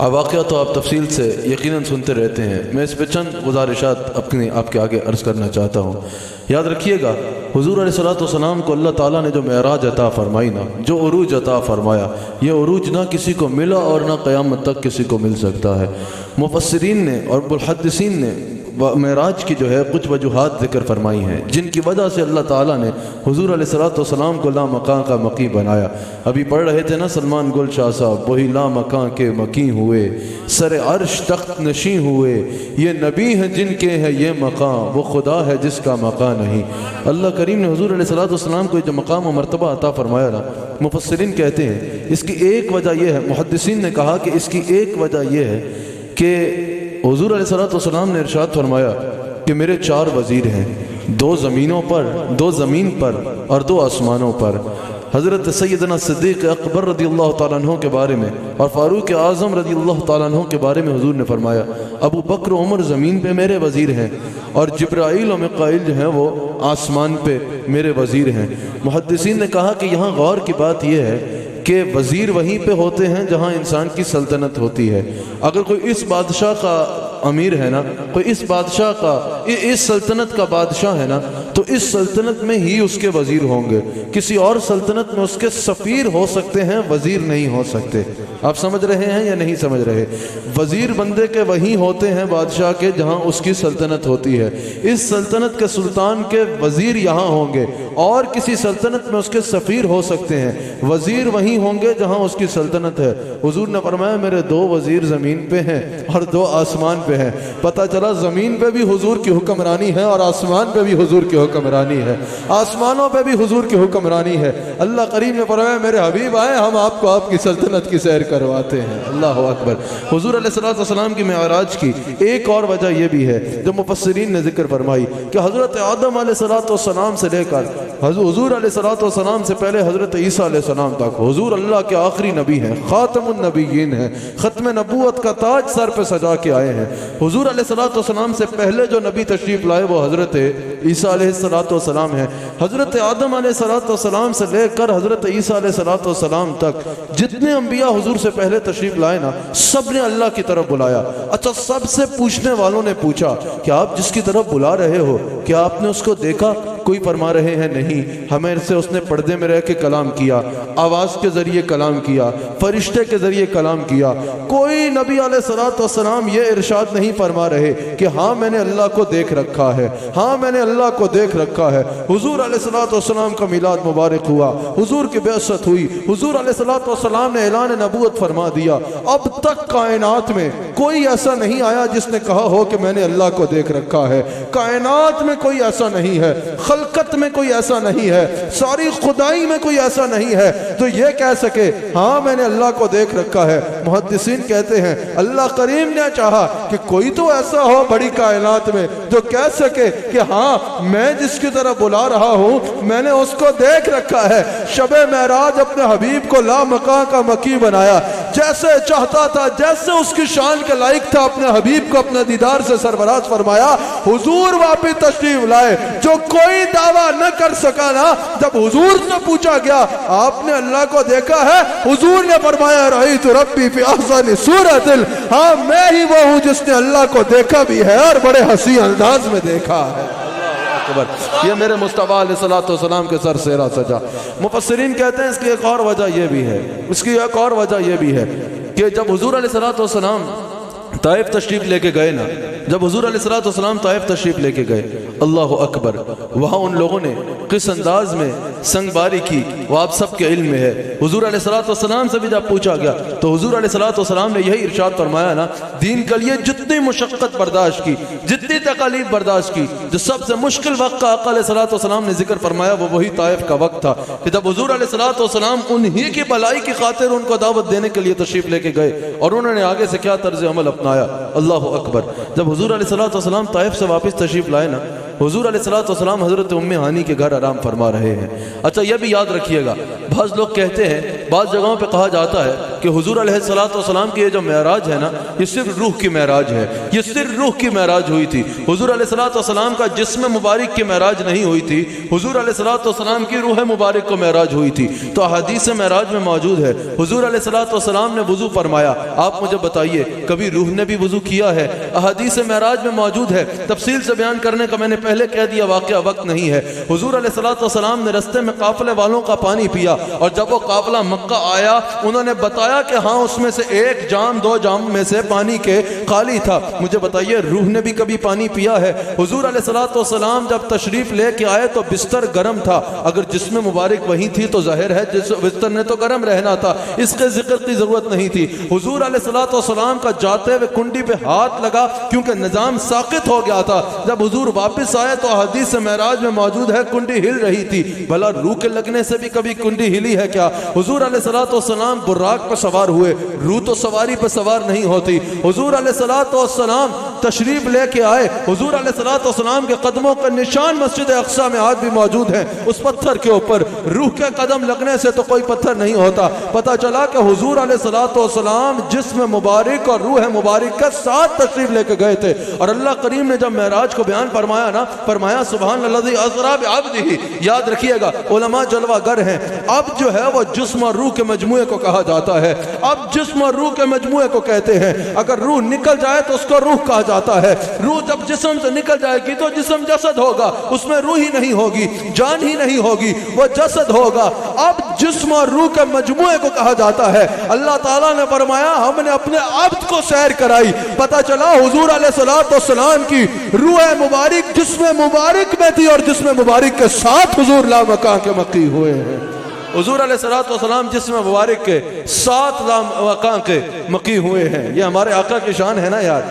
अब वाक़या तो आप तफसील से यकीनन सुनते रहते हैं। मैं इस पर चंद गुजारिशात अपने आपके आगे अर्ज़ करना चाहता हूँ। याद रखिएगा, हुज़ूर अलैहिस्सलाम को अल्लाह ताला ने जो मेराज अता फरमाई ना, जो उरूज अता फरमाया, ये उरूज ना किसी को मिला और ना क़यामत तक किसी को मिल सकता है। मुफस्सिरीन ने और मुहद्दिसीन ने मेराज की जो है कुछ वजूहात ज़िक्र फरमाई हैं जिनकी वजह से अल्लाह ताला ने हुज़ूर अलैहिस्सलाम को ला मकां का मकी बनाया। अभी पढ़ रहे थे ना सलमान गुल शाह साहब, वही ला मकां के मकी हुए, सर अर्श तख्त नशी हुए, ये नबी हैं जिनके है ये मकां, वो खुदा है जिसका मकां नहीं। अल्लाह करीम ने हुज़ूर अलैहिस्सलाम को जो मकाम और मर्तबा अता फरमाया ना, मुफस्सिरीन कहते हैं इसकी एक वजह यह है, मुहद्दिसीन ने कहा कि इसकी एक वजह यह है कि हुज़ूर अलैहिस्सलाम ने इरशाद फरमाया कि मेरे 4 वज़ीर हैं, 2 ज़मीनों पर, 2 ज़मीन पर और 2 आसमानों पर। हज़रत सैयदना सिद्दीक़ अकबर रज़ियल्लाहु ताला अन्हु के बारे में और फ़ारूक़ आज़म रज़ियल्लाहु ताला अन्हु के बारे में हुज़ूर ने फरमाया अबू बकर उमर ज़मीन पे मेरे वज़ीर हैं और जिब्राईल और मिकाईल जो हैं वो आसमान पे मेरे वज़ीर हैं। मुहद्दिसीन ने कहा कि यहाँ गौर की बात यह है कि वज़ीर वहीं पे होते हैं जहाँ इंसान की सल्तनत होती है। अगर कोई इस बादशाह का अमीर है ना, कोई इस बादशाह का, इस सल्तनत का बादशाह है ना, तो इस सल्तनत में ही उसके वज़ीर होंगे। किसी और सल्तनत में उसके सफ़ीर हो सकते हैं, वज़ीर नहीं हो सकते। आप समझ रहे हैं या नहीं समझ रहे? वज़ीर बंदे के वहीं होते हैं बादशाह के जहाँ उसकी सल्तनत होती है। इस सल्तनत के सुल्तान के वज़ीर यहाँ होंगे और किसी सल्तनत में उसके सफ़ीर हो सकते हैं। वज़ीर वहीं होंगे जहाँ उसकी सल्तनत है। हुज़ूर ने फरमाया मेरे 2 वज़ीर ज़मीन पे हैं और 2 आसमान पे हैं। पता चला ज़मीन पे भी हुज़ूर की हुक्मरानी है और आसमान पे भी हुज़ूर की हुक्मरानी है, आसमानों पे भी हुज़ूर की हुक्मरानी है। अल्लाह करीम ने फरमाया मेरे हबीब आए, हम आपको आपकी सल्तनत की सैर करवाते हैं। अल्लाह अकबर। हुज़ूर अलैहिस्सलाम की मेराज की एक और वजह यह भी है जो मुफस्सिरीन ने जिक्र फरमाई कि हज़रत आदम अलैहिस्सलाम से लेकर हुज़ूर अलैहिस्सलाम से पहले हज़रत ईसा अलैहिस्सलाम तक हुज़ूर अल्लाह के आखिरी नबी हैं, ख़ातमुन नबिय्यीन हैं, ख़त्म नबूवत का ताज सर पे सजा के आए हैं। हुज़ूर अलैहिस्सलाम से पहले जो नबी तशरीफ़ लाए वो हज़रत ईसा अलैहिस्सलाम हैं। हज़रत आदम अलैहिस्सलाम से लेकर हज़रत ईसा अलैहिस्सलाम तक जितने अंबिया हुज़ूर से पहले तशरीफ़ लाए ना, सब ने अल्लाह की तरफ बुलाया। अच्छा, सबसे पूछने वालों ने पूछा कि आप जिसकी तरफ बुला रहे हो क्या आपने उसको देखा? कोई फरमा रहे हैं नहीं, हमें से उसने पर्दे में रह के कलाम किया, आवाज़ के ज़रिए कलाम किया, फरिश्ते के ज़रिए कलाम किया। कोई नबी अलैहिस्सलाम ये इरशाद नहीं फरमा रहे कि हाँ मैंने अल्लाह को देख रखा है, हाँ मैंने अल्लाह को देख रखा है। हुज़ूर अलैहिस्सलाम का मिलाद मुबारक हुआ, हुज़ूर की बेअसत हुई, हुज़ूर अलैहिस्सलाम ने ऐलान नबूवत फरमा दिया। अब तक कायनात में कोई ऐसा नहीं आया जिसने कहा हो कि मैंने अल्लाह को देख रखा है। कायनात में कोई ऐसा नहीं है, खलकत में कोई ऐसा नहीं है, सारी खुदाई में कोई ऐसा नहीं है तो ये कह सके हाँ मैंने अल्लाह को देख रखा है। मुहद्दिसीन कहते हैं अल्लाह करीम ने चाहा कि कोई तो ऐसा हो बड़ी कायनात में जो कह सके कि हाँ मैं जिसकी तरफ बुला रहा हूँ मैंने उसको देख रखा है। शबे मेराज अपने हबीब को ला मकां का मकी बनाया, जैसे चाहता था, जैसे उसकी शान के लायक था, अपने हबीब को अपने दीदार से सरफराज फरमाया। हुजूर वापिस तशरीफ लाए, जो कोई दावा न कर सका ना, जब हुजूर से पूछा गया आपने अल्लाह को देखा है, हुजूर ने फरमाया रअयतु रब्बी फी अहसनि सूरतिन, हाँ मैं ही वो हूँ जिसने अल्लाह को देखा भी है और बड़े हंसी अंदाज में देखा है। ये मेरे मुस्तफा अलैहिस्सलाम के सर सेरा सजा। मुफस्सिरीन कहते हैं इसकी एक और वजह यह भी है, इसकी एक और वजह यह भी है कि जब हुजूर अलैहिस्सलाम ताइफ तशरीफ लेके गए ना, जब हुजूर अलैहिस्सलाम ताइफ तशरीफ लेके गए, अल्लाह अकबर, वहाँ उन लोगों ने किस अंदाज में संगबारी की वो आप सबके इल्म में है। हुजूर अलैहिस्सलाम से भी जब पूछा गया तो हुजूर अलैहिस्सलाम ने यही इरशाद फरमाया ना, दीन के लिए जितनी मुशक्क़त बर्दाश्त की, जितनी तकलीफ बर्दाश्त की, जो सबसे मुश्किल वक्त का आका अलैहिस्सलाम ने जिक्र फरमाया वो वही ताइफ का वक्त था कि जब हुजूर अलैहिस्सलाम उन्हीं की भलाई की खातिर उनको दावत देने के लिए तशरीफ लेके गए और उन्होंने आगे से क्या तर्ज अमल अपनाया। अल्लाह अकबर। जब हुजूर अलैहिस्सलाम ताइफ से वापस तशरीफ लाए ना, हुजूर अलैहिस्सलाम हज़रत उम्मे हानी के घर आराम फरमा रहे हैं। अच्छा यह भी याद रखिएगा, बाज़ लोग कहते हैं, बाज़ जगहों पे कहा जाता है कि हुजूर अलैहिस्सलाम की ये जो मेराज है ना, ये सिर्फ रूह की मेराज है, ये सिर्फ रूह की मेराज हुई थी। हुजूर अलैहिस्सलाम का जिस्म मुबारक की मेराज नहीं हुई थी, हुजूर अलैहिस्सलाम की रूह मुबारक को मेराज हुई थी। तो हदीस मेराज में मौजूद है, हुजूर अलैहिस्सलाम ने वुजू फरमाया। आप मुझे बताइए, कभी रूह ने भी वुजू किया है? हदीस मेराज में मौजूद है, तफसील से बयान करने का मैंने पहले कह दिया, वाक़या वक्त नहीं है। हुजूर अलैहिस्सलाम ने रस्ते में काफिले वालों का पानी पिया, और जब वो काफिला मक्का आया, उन्होंने बताया कि हाँ, उसमें से एक जाम 2 जाम में से पानी के खाली था। मुझे बताइए, रूह ने भी कभी पानी पिया है? हुजूर अलैहिस्सलाम जब तशरीफ लेके आए तो बिस्तर गर्म था। अगर जिस्म मुबारक वहीं थी तो जाहिर है जिस बिस्तर ने तो गर्म रहना था, इसके जिक्र की जरूरत नहीं थी। हुजूर अलैहिस्सलाम का जाते हुए कुंडी पे हाथ लगा, क्योंकि निजाम साकित हो गया था। जब हुजूर वापस आए तो हदीस मेराज में मौजूद है, कुंडी हिल रही थी। भला रूह के लगने से भी कभी कुंडी हिली है क्या? हुजूर अलैहिस्सलाम बुर्राक पर सवार हुए, रूह तो सवारी पर सवार नहीं होती। हुजूर अलैहिस्सलाम तशरीफ लेके आए, हुजूर अलैहिस्सलाम के कदमों का निशान मस्जिद अक्सा में आज भी मौजूद है। उस पत्थर के ऊपर रूह के कदम लगने से तो कोई पत्थर नहीं होता। पता चला कि हुजूर अलैहिस्सलाम जिस्म मुबारक और रूह मुबारक के साथ तशरीफ लेके गए थे। और अल्लाह करीम ने जब मेराज को बयान फरमाया ना, फरमाया सुभान अल्लाज़ी अस्रा बिअब्दिही। याद रखिएगा, उलमा जलवागर हैं। अब जो है वो जिस्म और रूह के मजमुए को कहा जाता है। अब जिस्म और रूह के मजमुए को कहते हैं। अगर रूह निकल जाए तो उसको रूह कहा जाता है। रूह जब जिस्म से निकल जाएगी तो जिस्म जसद होगा, उसमें रूह ही नहीं होगी, जान ही नहीं होगी, वो जसद होगा। अब जिस्म और रूह के मजमुए को कहा जाता है। अल्लाह ताला ने फरमाया, हमने अपने अब्द को सैर कराई, पता चला हुजूर अलैहिस्सलाम की रूह मुबारक जिस्म मुबारक में थी, और जिस्म मुबारक के साथ हुजूर लामकां के मक्की हुए हैं। हुजूर अलैहिस्सलाम जिस्म मुबारक के 7 लामकां के मकी हुए हैं। ये हमारे आका की शान है ना यार।